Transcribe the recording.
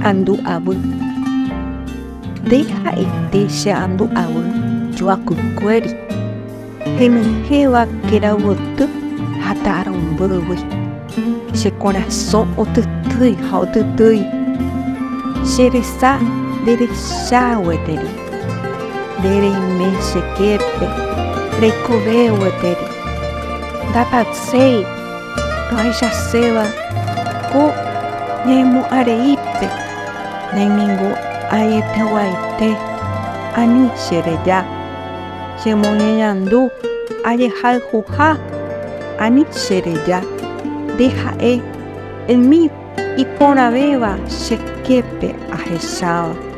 andu avy. Nde ha'ete che andu avy joakykuéri, henyhẽva kerayvoty ha ta'arõmbyvýi. Che corazón otytýi ha otytýi. Cheresa nderecha gueteri. Ndereime cheképe reikove gueteri. Ndatasei roajaséva ko ñaimo'ãreípe ndaimíngo aieteguaite ani chereja. Chemoñeñandu ajehayhuha ani chereja. Nde ha'e el mío iporãvéva cheképe ahecháva.